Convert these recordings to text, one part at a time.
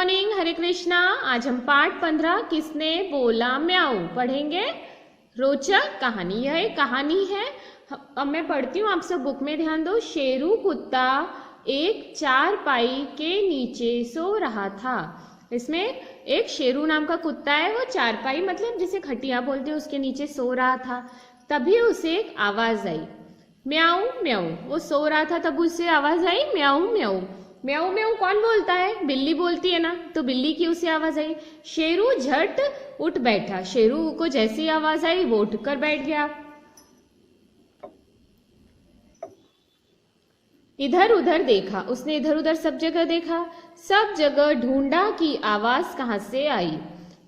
Morning, Hare Krishna. आज हम पाठ 15 किसने बोला म्याऊ पढ़ेंगे। रोचक कहानी, यह एक कहानी है। अब मैं पढ़ती हूँ, आप सब बुक में ध्यान दो। शेरू कुत्ता एक चारपाई के नीचे सो रहा था। इसमें एक शेरू नाम का कुत्ता है, वो चारपाई मतलब जिसे खटिया बोलते हैं उसके नीचे सो रहा था। तभी उसे एक आवाज आई, म्याऊ म्याऊ। वो सो रहा था, तब उसे आवाज आई म्याऊ म्याऊ। म्याऊ म्याऊ कौन बोलता है? बिल्ली बोलती है ना, तो बिल्ली की उसे आवाज आई। शेरू झट उठ बैठा। शेरू को जैसी आवाज आई वो उठकर बैठ गया। इधर उधर देखा, उसने इधर उधर सब जगह देखा। सब जगह ढूंढा कि आवाज कहाँ से आई।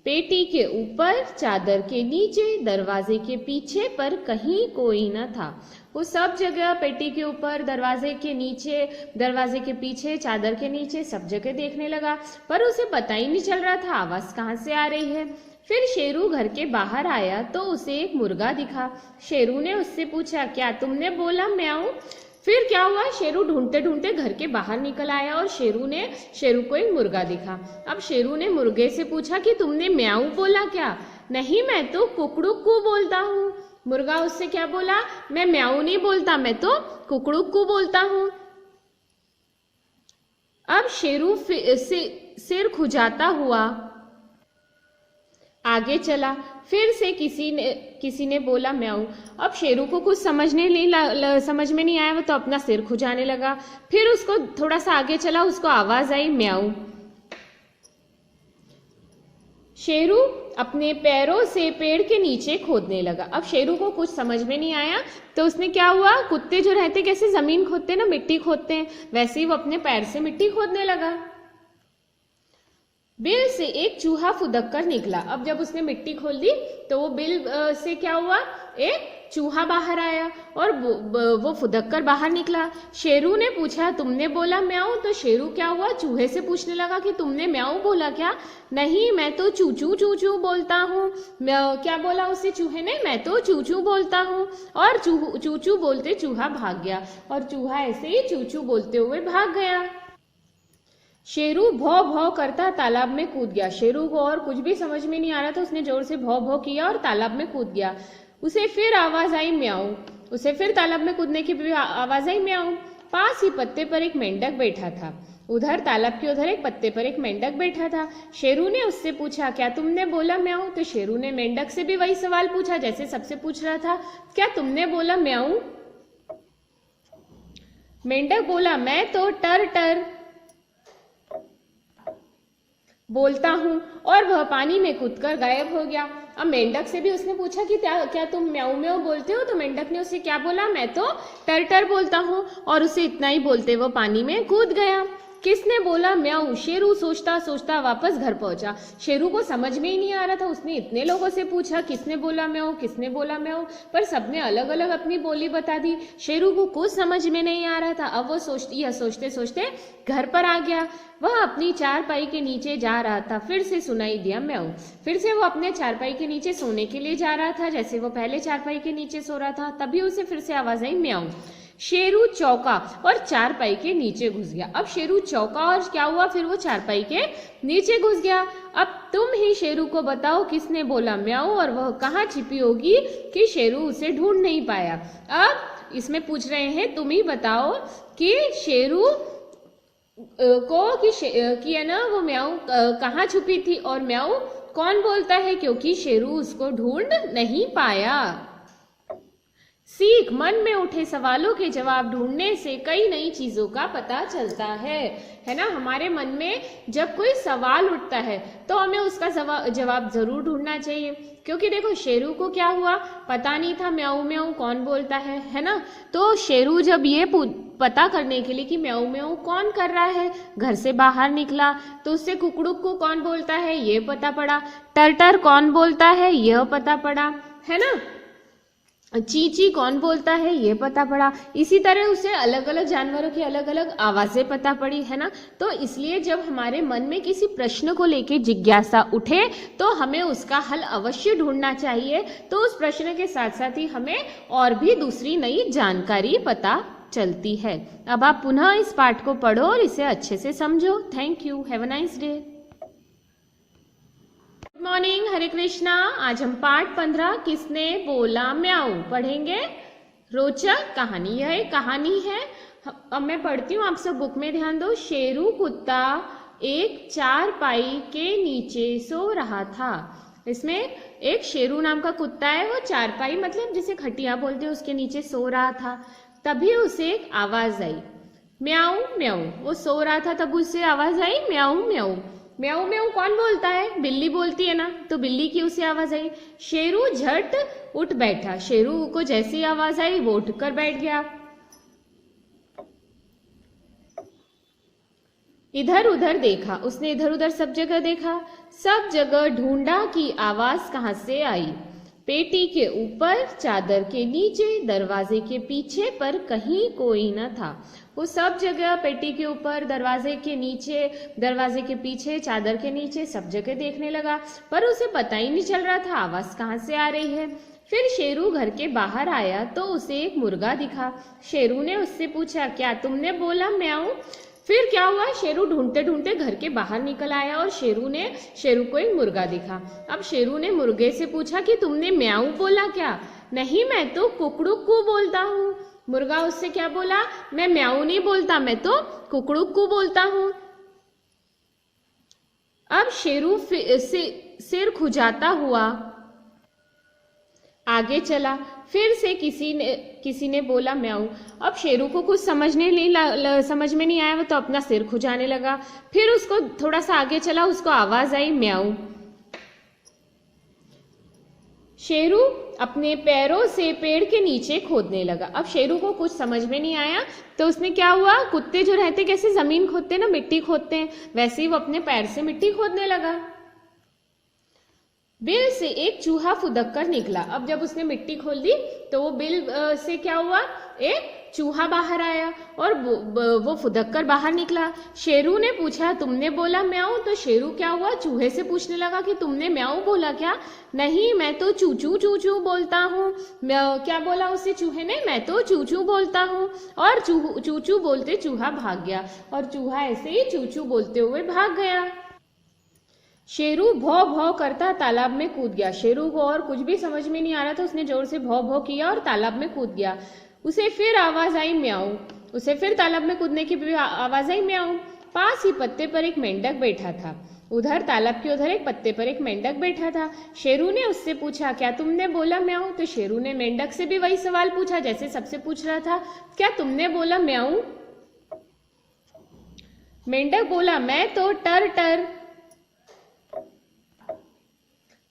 पेटी के ऊपर, चादर के नीचे, दरवाजे के पीछे, पर कहीं कोई न था। वो सब जगह, पेटी के ऊपर, दरवाजे के नीचे, दरवाजे के पीछे, चादर के नीचे, सब जगह देखने लगा, पर उसे पता ही नहीं चल रहा था आवाज कहाँ से आ रही है। फिर शेरू घर के बाहर आया तो उसे एक मुर्गा दिखा। शेरू ने उससे पूछा, क्या तुमने बोला म्याऊ? फिर क्या हुआ? शेरू ढूंढते ढूंढते घर के बाहर निकल आया और शेरू को एक मुर्गा दिखा। अब शेरू ने मुर्गे से पूछा कि तुमने म्याऊ बोला क्या? नहीं, मैं तो कुकड़ुक्कू बोलता हूँ। मुर्गा उससे क्या बोला? मैं म्याऊ नहीं बोलता, मैं तो कुकड़ुक्कू बोलता हूँ। अब शेरू सिर खुजाता हुआ आगे चला। फिर से किसी ने बोला म्याऊ। अब शेरू को कुछ समझ में नहीं आया, वो तो अपना सिर खुजाने लगा। फिर उसको थोड़ा सा आगे चला, उसको आवाज आई म्याऊ। शेरू अपने पैरों से पेड़ के नीचे खोदने लगा। अब शेरू को कुछ समझ में नहीं आया, तो उसने क्या हुआ, कुत्ते जो रहते कैसे जमीन खोदते ना, मिट्टी खोदते हैं, वैसे ही वो अपने पैर से मिट्टी खोदने लगा। बिल से एक चूहा फुदक कर निकला। अब जब उसने मिट्टी खोल दी तो वो बिल से क्या हुआ, एक चूहा बाहर आया और वो फुदक कर बाहर निकला। शेरू ने पूछा, तुमने बोला म्याऊ? तो शेरू क्या हुआ, चूहे से पूछने लगा कि तुमने म्याऊ बोला क्या? नहीं, मैं तो चूचू चूचू बोलता हूँ। क्या बोला उसे चूहे ने? मैं तो चूचू बोलता हूँ। और चूचू बोलते चूहा भाग गया और चूहा ऐसे ही चूचू बोलते हुए भाग गया। शेरू भौ भौ करता तालाब में कूद गया। शेरू को और कुछ भी समझ में नहीं आ रहा था, उसने जोर से भौ भौ किया और तालाब में कूद गया। उसे फिर आवाज आई म्याऊ। उसे फिर तालाब में कूदने की भी आवाज आई म्याऊ। पास ही पत्ते पर एक मेंढक बैठा था। उधर तालाब के उधर एक पत्ते पर एक मेंढक बैठा था। शेरू ने उससे पूछा, क्या तुमने बोला म्याऊ? तो शेरू ने मेंढक से भी वही सवाल पूछा जैसे सबसे पूछ रहा था, क्या तुमने बोला म्याऊ? मेंढक बोला, मैं तो टर टर बोलता हूँ, और वह पानी में कूदकर गायब हो गया। अब मेंढक से भी उसने पूछा कि क्या तुम म्याऊ म्याऊ बोलते हो? तो मेंढक ने उसे क्या बोला, मैं तो टर टर बोलता हूँ, और उसे इतना ही बोलते वो पानी में कूद गया। किसने बोला म्याऊ? शेरू सोचता सोचता वापस घर पहुंचा। शेरू को समझ में ही नहीं आ रहा था, उसने इतने लोगों से पूछा किसने बोला म्याऊ, किसने बोला म्याऊ, पर सबने अलग अलग अपनी बोली बता दी। शेरू को कुछ समझ में नहीं आ रहा था। अब वो सोचते सोचते घर पर आ गया। वह अपनी चारपाई के नीचे जा रहा था। फिर से सुनाई दिया म्याऊ। फिर से वो अपने चारपाई के नीचे सोने के लिए जा रहा था, जैसे वो पहले चारपाई के नीचे सो रहा था। तभी उसे फिर से आवाज आई म्याऊ। शेरू चौका और चारपाई के नीचे घुस गया। अब शेरू चौका और क्या हुआ, फिर वो चारपाई के नीचे घुस गया। अब तुम ही शेरू को बताओ किसने बोला म्याऊ, और वह कहाँ छिपी होगी कि शेरू उसे ढूंढ नहीं पाया। अब इसमें पूछ रहे हैं, तुम ही बताओ कि शेरू को कि है ना वो म्याऊ कहाँ छुपी थी, और म्याऊ कौन बोलता है, क्योंकि शेरू उसको ढूंढ नहीं पाया। सीख, मन में उठे सवालों के जवाब ढूंढने से कई नई चीजों का पता चलता है ना। हमारे मन में जब कोई सवाल उठता है तो हमें उसका जवाब जरूर ढूंढना चाहिए, क्योंकि देखो शेरू को क्या हुआ, पता नहीं था म्याऊ म्याऊ कौन बोलता है ना। तो शेरू जब ये पता करने के लिए कि म्याऊ म्याऊ कौन कर रहा है, घर से बाहर निकला, तो उससे कुकड़ुक्कू कौन बोलता है ये पता पड़ा, टर कौन बोलता है यह पता पड़ा, है ना, चींची कौन बोलता है ये पता पड़ा। इसी तरह उसे अलग अलग जानवरों की अलग अलग आवाजें पता पड़ी, है ना। तो इसलिए जब हमारे मन में किसी प्रश्न को लेकर जिज्ञासा उठे तो हमें उसका हल अवश्य ढूंढना चाहिए। तो उस प्रश्न के साथ साथ ही हमें और भी दूसरी नई जानकारी पता चलती है। अब आप पुनः इस पाठ को पढ़ो और इसे अच्छे से समझो। Thank you. Have a nice day. Morning, Hare Krishna. आज हम पाठ 15 किसने बोला म्याऊ पढ़ेंगे। रोचक कहानी, यह एक कहानी है। अब मैं पढ़ती हूँ, आप सब बुक में ध्यान दो। शेरू कुत्ता एक चारपाई के नीचे सो रहा था। इसमें एक शेरू नाम का कुत्ता है, वो चारपाई मतलब जिसे खटिया बोलते हैं उसके नीचे सो रहा था। तभी उसे एक आवाज आई, म्याऊ म्याऊ। वो सो रहा था तब उसे आवाज आई म्याऊ म्याऊ। म्याऊ म्याऊ कौन बोलता है? बिल्ली बोलती है ना, तो बिल्ली की उसे आवाज आई। शेरू झट उठ बैठा। शेरू को जैसी आवाज आई वो उठकर बैठ गया। इधर उधर देखा, उसने इधर उधर सब जगह देखा। सब जगह ढूंढा कि आवाज कहां से आई। पेटी के ऊपर, चादर के नीचे, दरवाजे के पीछे, पर कहीं कोई न था। वो सब जगह, पेटी के ऊपर, दरवाजे के नीचे, दरवाजे के पीछे, चादर के नीचे, सब जगह देखने लगा, पर उसे पता ही नहीं चल रहा था आवाज कहाँ से आ रही है। फिर शेरू घर के बाहर आया तो उसे एक मुर्गा दिखा। शेरू ने उससे पूछा, क्या तुमने बोला म्याऊ? फिर क्या हुआ? शेरू ढूंढते ढूंढते घर के बाहर निकल आया और शेरू को एक मुर्गा दिखा। अब शेरू ने मुर्गे से पूछा कि तुमने म्याऊ बोला क्या? नहीं, मैं तो कुकड़ुक्कू बोलता हूँ। मुर्गा उससे क्या बोला? मैं म्याऊ नहीं बोलता, मैं तो कुकड़ुक्कू बोलता हूँ। अब शेरू सिर खुजाता हुआ आगे चला। फिर से किसी ने बोला म्याऊ। अब शेरू को कुछ समझ में नहीं आया, वो तो अपना सिर खुजाने लगा। फिर उसको थोड़ा सा आगे चला, उसको आवाज आई म्याऊ। शेरू अपने पैरों से पेड़ के नीचे खोदने लगा। अब शेरू को कुछ समझ में नहीं आया तो उसने क्या हुआ, कुत्ते जो रहते कैसे जमीन खोदते ना, मिट्टी खोदते हैं, वैसे ही वो अपने पैर से मिट्टी खोदने लगा। बिल से एक चूहा फुदक कर निकला। अब जब उसने मिट्टी खोल दी तो वो बिल से क्या हुआ, एक चूहा बाहर आया और वो फुदक कर बाहर निकला। शेरू ने पूछा, तुमने बोला म्याऊ? तो शेरू क्या हुआ, चूहे से पूछने लगा कि तुमने म्याऊ बोला क्या? नहीं, मैं तो चूचू चूचू बोलता हूँ। क्या बोला उसे चूहे ने? मैं तो चूचू बोलता हूँ। और चूचू बोलते चूहा भाग गया और चूहा ऐसे ही चूचू बोलते हुए भाग गया। शेरू भौ भौ करता तालाब में कूद गया। शेरू को और कुछ भी समझ में नहीं आ रहा था, उसने जोर से भौ भौ किया और तालाब में कूद गया। उसे फिर आवाज आई म्याऊ। उसे फिर तालाब में कूदने की भी आवाज आई म्याऊ। पास ही पत्ते पर एक मेंढक बैठा था। उधर तालाब के उधर एक पत्ते पर एक मेंढक बैठा था। शेरू ने उससे पूछा, क्या तुमने बोला म्याऊ? तो शेरू ने मेंढक से भी वही सवाल पूछा जैसे सबसे पूछ रहा था, क्या तुमने बोला म्याऊ? मेंढक बोला, मैं तो टर टर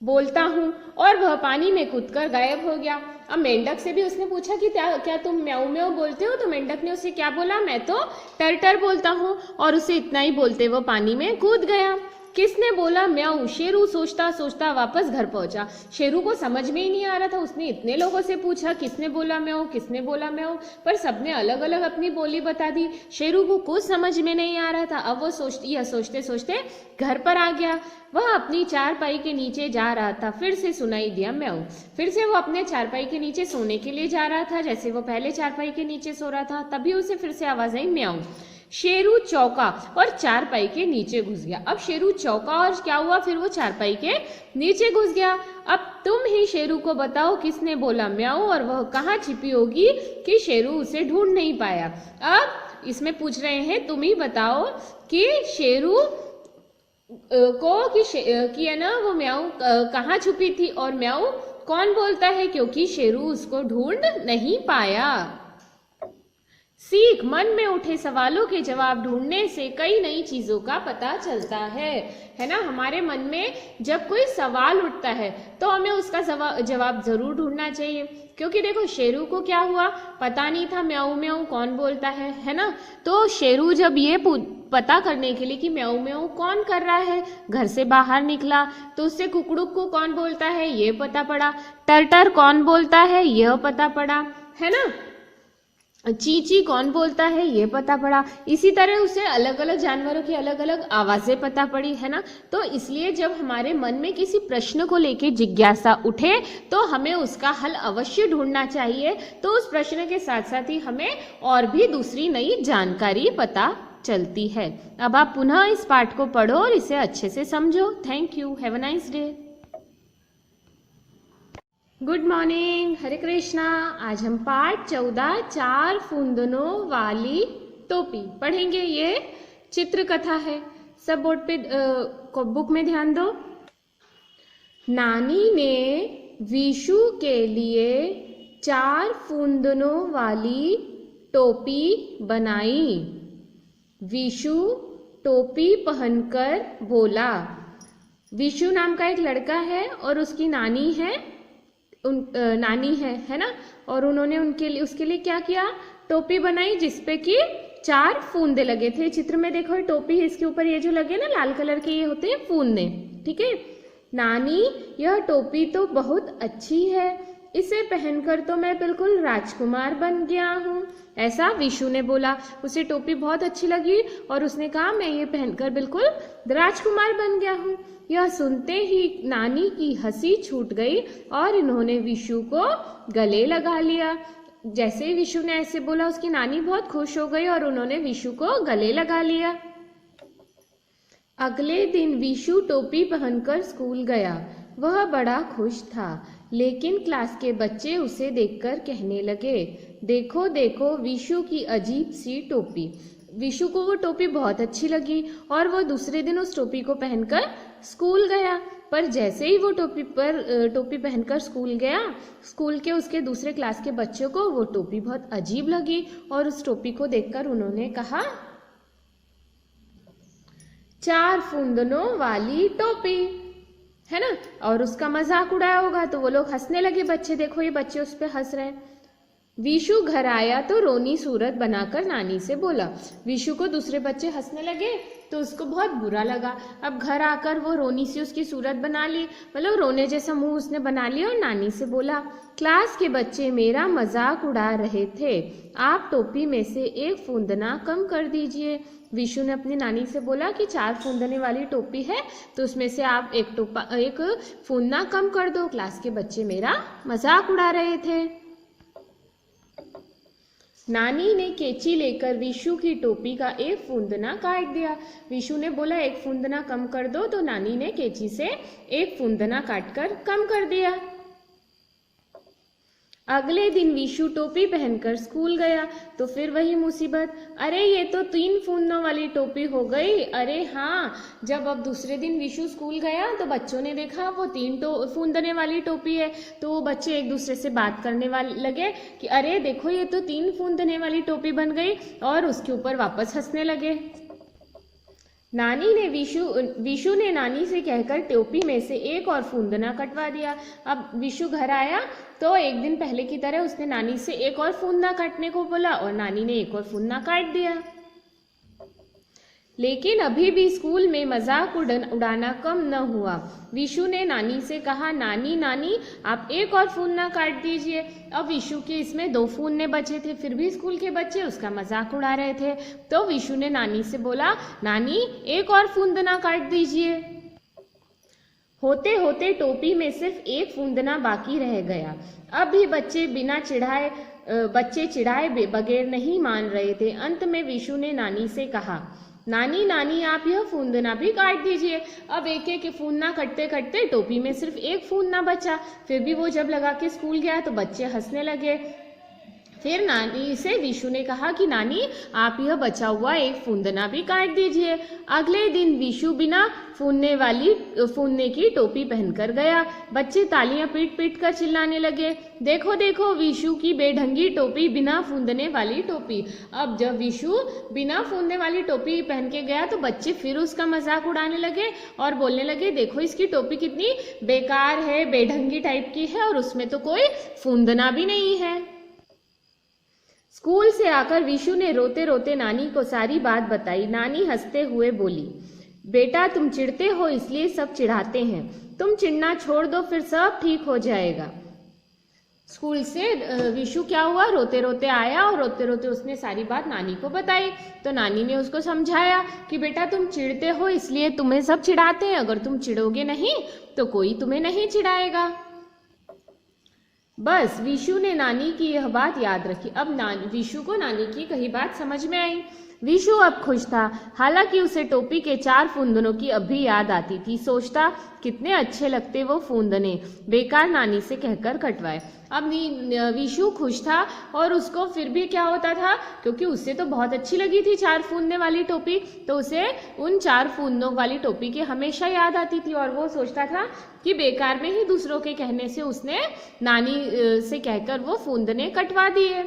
बोलता हूँ, और वह पानी में कूदकर गायब हो गया। अब मेंढक से भी उसने पूछा कि क्या तुम म्याऊ म्याऊ बोलते हो? तो मेंढक ने उसे क्या बोला, मैं तो टर टर बोलता हूँ, और उसे इतना ही बोलते वो पानी में कूद गया। किसने बोला म्याऊ? शेरू सोचता सोचता वापस घर पहुंचा। शेरू को समझ में ही नहीं आ रहा था, उसने इतने लोगों से पूछा किसने बोला म्याऊ, किसने बोला म्याऊ, पर सबने अलग अलग अपनी बोली बता दी। शेरू को कुछ समझ में नहीं आ रहा था। अब वो सोचते सोचते घर पर आ गया। वह अपनी चारपाई के नीचे जा रहा था। फिर से सुनाई दिया म्याऊ। फिर से वो अपने चारपाई के नीचे सोने के लिए जा रहा था, जैसे वो पहले चारपाई के नीचे सो रहा था। तभी उसे फिर से आवाज आई म्याऊ। शेरू चौका और चारपाई के नीचे घुस गया। अब शेरू चौका और क्या हुआ, फिर वो चारपाई के नीचे घुस गया। अब तुम ही शेरू को बताओ किसने बोला म्याऊ, और वह कहाँ छिपी होगी कि शेरू उसे ढूंढ नहीं पाया। अब इसमें पूछ रहे हैं, तुम ही बताओ कि शेरू को कि है ना वो म्याऊ कहाँ छुपी थी, और म्याऊ कौन बोलता है, क्योंकि शेरू उसको ढूंढ नहीं पाया। सीख, मन में उठे सवालों के जवाब ढूंढने से कई नई चीजों का पता चलता है ना। हमारे मन में जब कोई सवाल उठता है तो हमें उसका जवाब जरूर ढूंढना चाहिए, क्योंकि देखो शेरू को क्या हुआ, पता नहीं था म्याऊ म्याऊ कौन बोलता है ना। तो शेरू जब ये पता करने के लिए कि म्याऊ म्याऊ कौन कर रहा है, घर से बाहर निकला तो उससे कुकड़ुक्कू कौन बोलता है ये पता पड़ा, टर कौन बोलता है यह पता पड़ा, है ना, चींची कौन बोलता है ये पता पड़ा। इसी तरह उसे अलग अलग जानवरों की अलग अलग आवाजें पता पड़ी, है ना। तो इसलिए जब हमारे मन में किसी प्रश्न को लेके जिज्ञासा उठे तो हमें उसका हल अवश्य ढूंढना चाहिए। तो उस प्रश्न के साथ साथ ही हमें और भी दूसरी नई जानकारी पता चलती है। अब आप पुनः इस पाठ को पढ़ो और इसे अच्छे से समझो। Thank you. Have a nice day. Good morning, Hare Krishna. आज हम पाठ 14 चार फूंदनों वाली टोपी पढ़ेंगे। ये चित्र कथा है। सब बोर्ड पे बुक में ध्यान दो। नानी ने विशु के लिए 4 फूंदनों वाली टोपी बनाई। विशु टोपी पहनकर बोला। विशु नाम का एक लड़का है और उसकी नानी है, नानी है ना। और उन्होंने उसके लिए क्या किया, टोपी बनाई जिसपे कि 4 फूंदे लगे थे। चित्र में देखो, टोपी है, इसके ऊपर ये जो लगे ना लाल कलर के, ये होते हैं फूंदे। ठीक है। नानी, यह टोपी तो बहुत अच्छी है, इसे पहनकर तो मैं बिल्कुल राजकुमार बन गया हूँ, ऐसा विशु ने बोला। उसे टोपी बहुत अच्छी लगी और उसने कहा मैं ये पहनकर बिल्कुल राजकुमार बन गया हूँ। यह सुनते ही नानी की हंसी छूट गई और इन्होंने विशु को गले लगा लिया। जैसे ही विशु ने ऐसे बोला, उसकी नानी बहुत खुश हो गई और उन्होंने विशु को गले लगा लिया। अगले दिन विशु टोपी पहनकर स्कूल गया। वह बड़ा खुश था, लेकिन क्लास के बच्चे उसे देखकर कहने लगे, देखो देखो विशु की अजीब सी टोपी। विशु को वो टोपी बहुत अच्छी लगी और वो दूसरे दिन उस टोपी को पहनकर स्कूल गया। पर जैसे ही वो टोपी पहनकर स्कूल गया, स्कूल के उसके दूसरे क्लास के बच्चों को वो टोपी बहुत अजीब लगी और उस टोपी को देखकर उन्होंने कहा, 4 फूंदनों वाली टोपी, है ना। और उसका मजाक उड़ाया होगा तो वो लोग हंसने लगे बच्चे। देखो ये बच्चे उस पर हंस रहे हैं। विशु घर आया तो रोनी सूरत बनाकर नानी से बोला। विशु को दूसरे बच्चे हंसने लगे तो उसको बहुत बुरा लगा। अब घर आकर वो रोनी सी उसकी सूरत बना ली, मतलब रोने जैसा मुंह उसने बना लिया और नानी से बोला, क्लास के बच्चे मेरा मजाक उड़ा रहे थे, आप टोपी में से 1 फूंदना कम कर दीजिए। विशु ने अपनी नानी से बोला कि 4 फूंदने वाली टोपी है तो उसमें से आप एक फूंदना कम कर दो, क्लास के बच्चे मेरा मजाक उड़ा रहे थे। नानी ने कैंची लेकर विशु की टोपी का 1 फूंदना काट दिया। विशु ने बोला 1 फूंदना कम कर दो, तो नानी ने कैंची से 1 फूंदना काटकर कम कर दिया। अगले दिन विशु टोपी पहनकर स्कूल गया तो फिर वही मुसीबत, अरे ये तो 3 फूंदों वाली टोपी हो गई। अरे हाँ, जब अब दूसरे दिन विशु स्कूल गया तो बच्चों ने देखा वो 3 फूंदने वाली टोपी है, तो वो बच्चे एक दूसरे से बात करने वाले लगे कि अरे देखो ये तो 3 फूंदने वाली टोपी बन गई, और उसके ऊपर वापस हंसने लगे। विशु ने नानी से कहकर टोपी में से 1 और फूंदना कटवा दिया। अब विशु घर आया तो एक दिन पहले की तरह उसने नानी से 1 और फूंदना काटने को बोला और नानी ने 1 और फूंदना काट दिया। लेकिन अभी भी स्कूल में मजाक उड़ाना कम न हुआ। विशु ने नानी से कहा, नानी आप 1 और फूंदना काट दीजिए। अब विशु के इसमें 2 फूंदने बचे थे, फिर भी स्कूल के बच्चे उसका मजाक उड़ा रहे थे। तो विशु ने नानी से बोला, नानी 1 और फूंदना काट दीजिए। होते होते टोपी में सिर्फ 1 फूंदना बाकी रह गया। अब भी बच्चे चिढ़ाए बगैर नहीं मान रहे थे। अंत में विशु ने नानी से कहा, नानी आप यह फूंदना भी काट दीजिए। अब एक फूंदना कटते कटते टोपी में सिर्फ 1 फूंदना बचा। फिर भी वो जब लगा के स्कूल गया तो बच्चे हंसने लगे। फिर नानी से विशु ने कहा कि नानी आप यह बचा हुआ 1 फूंदना भी काट दीजिए। अगले दिन विशु बिना फूंदने की टोपी पहनकर गया। बच्चे तालियां पीट कर चिल्लाने लगे, देखो देखो विशु की बेढंगी टोपी, बिना फूंदने वाली टोपी। अब जब विशु बिना फूंदने वाली टोपी पहन के गया तो बच्चे फिर उसका मजाक उड़ाने लगे और बोलने लगे, देखो इसकी टोपी कितनी बेकार है, बेढंगी टाइप की है और उसमें तो कोई फूंदना भी नहीं है। स्कूल से आकर विशु ने रोते रोते नानी को सारी बात बताई। नानी हंसते हुए बोली, बेटा तुम चिढ़ते हो इसलिए सब चिढ़ाते हैं, तुम चिढ़ना छोड़ दो फिर सब ठीक हो जाएगा। स्कूल से विशु क्या हुआ, रोते रोते आया और रोते रोते उसने सारी बात नानी को बताई। तो नानी ने उसको समझाया कि बेटा तुम चिढ़ते हो इसलिए तुम्हें सब चिढ़ाते हैं, अगर तुम चिढ़ोगे नहीं तो कोई तुम्हें नहीं चिढ़ाएगा। बस विशु ने नानी की यह बात याद रखी। अब विशु को नानी की कही बात समझ में आई। विशु अब खुश था, हालांकि उसे टोपी के 4 फूंदनों की अभी याद आती थी। सोचता कितने अच्छे लगते वो फूंदने, बेकार नानी से कहकर कटवाए। अब विशु खुश था और उसको फिर भी क्या होता था, क्योंकि उसे तो बहुत अच्छी लगी थी 4 फूंदने वाली टोपी, तो उसे उन 4 फूंदनों वाली टोपी की हमेशा याद आती थी और वो सोचता था कि बेकार में ही दूसरों के कहने से उसने नानी से कहकर वो फूंदने कटवा दिए।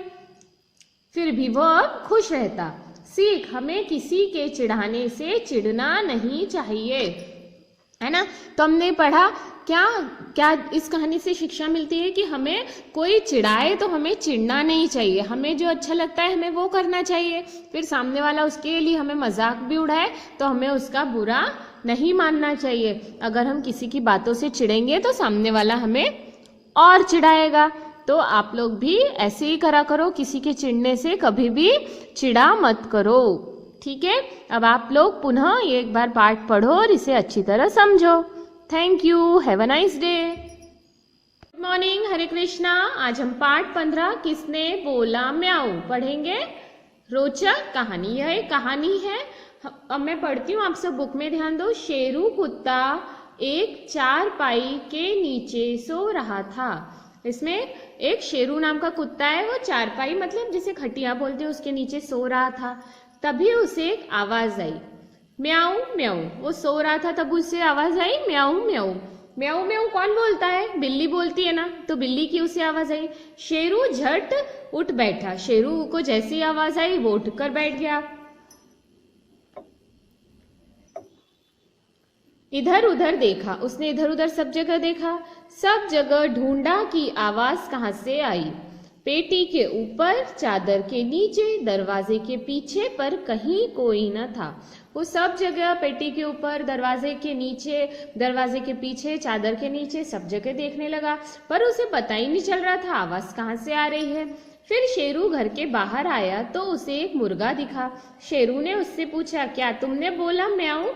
फिर भी वो अब खुश रहता। सीख, हमें किसी के चिढ़ाने से चिढ़ना नहीं चाहिए, है ना। तो हमने पढ़ा क्या क्या इस कहानी से शिक्षा मिलती है कि हमें कोई चिढ़ाए तो हमें चिढ़ना नहीं चाहिए, हमें जो अच्छा लगता है हमें वो करना चाहिए। फिर सामने वाला उसके लिए हमें मजाक भी उड़ाए तो हमें उसका बुरा नहीं मानना चाहिए। अगर हम किसी की बातों से चिढ़ेंगे तो सामने वाला हमें और चिढ़ाएगा। तो आप लोग भी ऐसे ही करा करो, किसी के चिढ़ने से कभी भी चिढ़ा मत करो, ठीक है। अब आप लोग पुनः एक बार पाठ पढ़ो और इसे अच्छी तरह समझो। Thank you, have a nice day. Good morning, Hare Krishna. आज हम पाठ 15 किसने बोला म्याऊ पढ़ेंगे। रोचक कहानी, यह एक कहानी है। अब मैं पढ़ती हूँ, आप सब बुक में ध्यान दो। शेरू कुत्ता एक चारपाई के नीचे सो रहा था। इसमें एक शेरू नाम का कुत्ता है, वो चारपाई मतलब जिसे खटिया बोलते हैं उसके नीचे सो रहा था। तभी उसे एक आवाज आई, म्याऊ म्याऊ। वो सो रहा था तब उससे आवाज आई म्याऊ म्याऊ। म्याऊ म्याऊ कौन बोलता है, बिल्ली बोलती है ना, तो बिल्ली की उसे आवाज आई। शेरू झट उठ बैठा। शेरू को जैसी आवाज आई वो उठकर बैठ गया। इधर उधर देखा, उसने इधर उधर सब जगह देखा, सब जगह ढूंढा कि आवाज कहाँ से आई। पेटी के ऊपर, चादर के नीचे, दरवाजे के पीछे, पर कहीं कोई न था। वो सब जगह, पेटी के ऊपर, दरवाजे के नीचे, दरवाजे के पीछे, चादर के नीचे, सब जगह देखने लगा, पर उसे पता ही नहीं चल रहा था आवाज कहाँ से आ रही है। फिर शेरू घर के बाहर आया तो उसे एक मुर्गा दिखा। शेरू ने उससे पूछा, क्या तुमने बोला म्याऊ।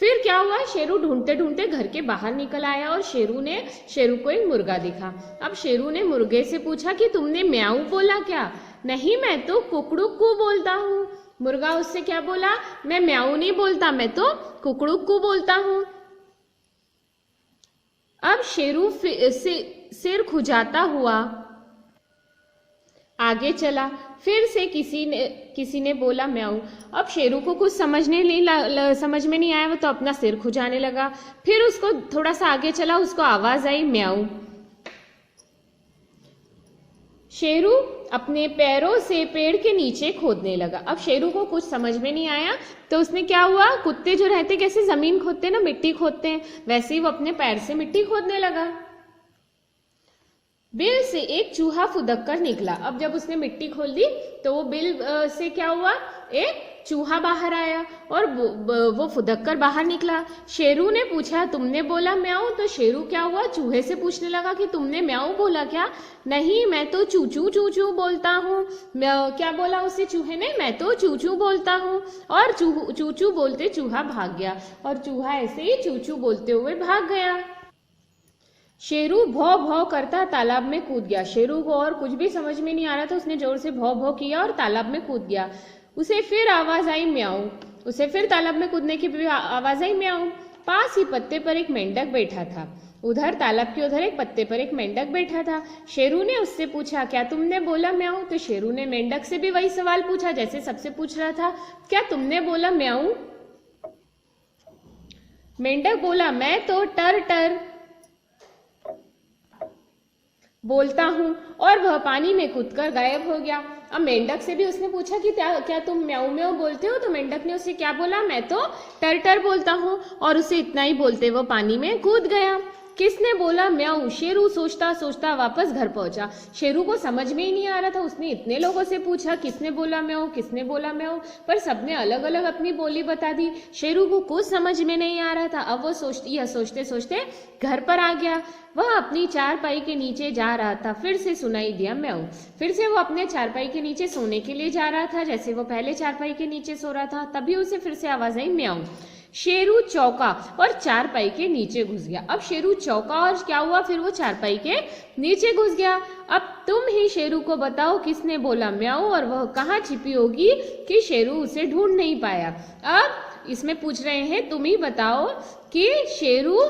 फिर क्या हुआ, शेरू ढूंढते ढूंढते घर के बाहर निकल आया और शेरू को एक मुर्गा दिखा। अब शेरू ने मुर्गे से पूछा कि तुमने म्याऊ बोला क्या। नहीं, मैं तो कुकड़ुक्कू बोलता हूँ। मुर्गा उससे क्या बोला, मैं म्याऊ नहीं बोलता, मैं तो कुकड़ुक्कू बोलता हूँ। अब शेरू सिर खुजाता हुआ आगे चला। फिर से किसी ने बोला म्याऊ। अब शेरू को कुछ समझ में नहीं आया, वो तो अपना सिर खुजाने लगा। फिर उसको थोड़ा सा आगे चला, उसको आवाज आई म्याऊ। शेरू अपने पैरों से पेड़ के नीचे खोदने लगा। अब शेरू को कुछ समझ में नहीं आया तो उसने क्या हुआ, कुत्ते जो रहते कैसे जमीन खोदते हैं ना, मिट्टी खोदते हैं, वैसे ही वो अपने पैर से मिट्टी खोदने लगा। बिल से एक चूहा फुदक कर निकला। अब जब उसने मिट्टी खोल दी तो वो बिल से क्या हुआ, एक चूहा बाहर आया और वो फुदक कर बाहर निकला। शेरू ने पूछा, तुमने बोला म्याऊ। तो शेरू क्या हुआ, चूहे से पूछने लगा कि तुमने म्याऊ बोला क्या। नहीं, मैं तो चूचू चूचू बोलता हूँ। क्या बोला उसे चूहे ने, मैं तो चूचू बोलता हूँ। और चूचू बोलते चूहा भाग गया और चूहा ऐसे ही चूचू बोलते हुए भाग गया। शेरू भौ भौ करता तालाब में कूद गया। शेरू को और कुछ भी समझ में नहीं आ रहा था, उसने जोर से भौ भौ किया और तालाब में कूद गया। उसे फिर आवाज आई म्याऊ। उसे फिर तालाब में कूदने की भी आवाज आई म्याऊ। पास ही पत्ते पर एक मेंढक बैठा था। उधर तालाब के उधर एक पत्ते पर एक मेंढक बैठा था। शेरू ने उससे पूछा, क्या तुमने बोला म्याऊ। तो शेरू ने मेंढक से भी वही सवाल पूछा जैसे सबसे पूछ रहा था, क्या तुमने बोला म्याऊ। मेंढक बोला, मैं तो टर टर बोलता हूँ, और वह पानी में कूदकर गायब हो गया। अब मेंढक से भी उसने पूछा कि क्या तुम म्याऊ म्याऊ बोलते हो। तो मेंढक ने उसे क्या बोला, मैं तो टर टर बोलता हूँ, और उसे इतना ही बोलते वो पानी में कूद गया। किसने बोला म्याऊ। शेरू सोचता सोचता वापस घर पहुंचा। शेरू को समझ में ही नहीं आ रहा था, उसने इतने लोगों से पूछा किसने बोला म्याऊ, किसने बोला म्याऊ, पर सबने अलग अलग अपनी बोली बता दी। शेरू को कुछ समझ में नहीं आ रहा था। अब वो सोचते सोचते घर पर आ गया। वह अपनी चारपाई के नीचे जा रहा था। फिर से सुनाई दिया म्याऊ। फिर से वो अपने चारपाई के नीचे सोने के लिए जा रहा था, जैसे वो पहले चारपाई के नीचे सो रहा था। तभी उसे फिर से आवाज आई म्याऊ। शेरू चौका और चारपाई के नीचे घुस गया। अब शेरू चौका और क्या हुआ, फिर वो चारपाई के नीचे घुस गया। अब तुम ही शेरू को बताओ किसने बोला म्याऊ और वह कहाँ छिपी होगी कि शेरू उसे ढूंढ नहीं पाया। अब इसमें पूछ रहे हैं तुम ही बताओ कि शेरू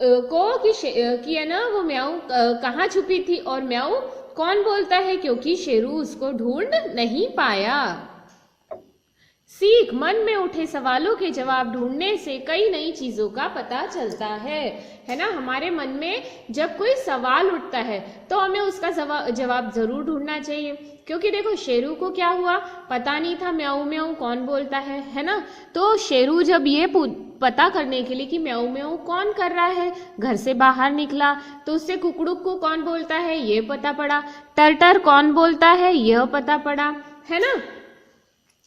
को कि है ना वो म्याऊ कहाँ छुपी थी और म्याऊ कौन बोलता है क्योंकि शेरू उसको ढूंढ नहीं पाया। सीख, मन में उठे सवालों के जवाब ढूंढने से कई नई चीजों का पता चलता है ना। हमारे मन में जब कोई सवाल उठता है तो हमें उसका जवाब जरूर ढूंढना चाहिए, क्योंकि देखो शेरू को क्या हुआ, पता नहीं था म्याऊ म्याऊ कौन बोलता है ना। तो शेरू जब ये पता करने के लिए कि म्याऊ म्याऊ कौन कर रहा है, घर से बाहर निकला तो उससे कुकड़ुक को कौन बोलता है ये पता पड़ा, टरटर कौन बोलता है यह पता पड़ा, है ना,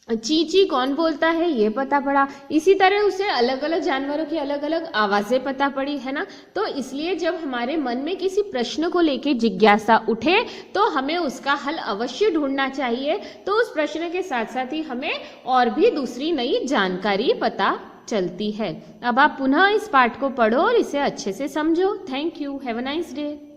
चींची कौन बोलता है ये पता पड़ा। इसी तरह उसे अलग अलग जानवरों की अलग अलग आवाजें पता पड़ी, है ना। तो इसलिए जब हमारे मन में किसी प्रश्न को लेकर जिज्ञासा उठे तो हमें उसका हल अवश्य ढूंढना चाहिए। तो उस प्रश्न के साथ साथ ही हमें और भी दूसरी नई जानकारी पता चलती है। अब आप पुनः इस पाठ को पढ़ो और इसे अच्छे से समझो। Thank you. Have a nice day.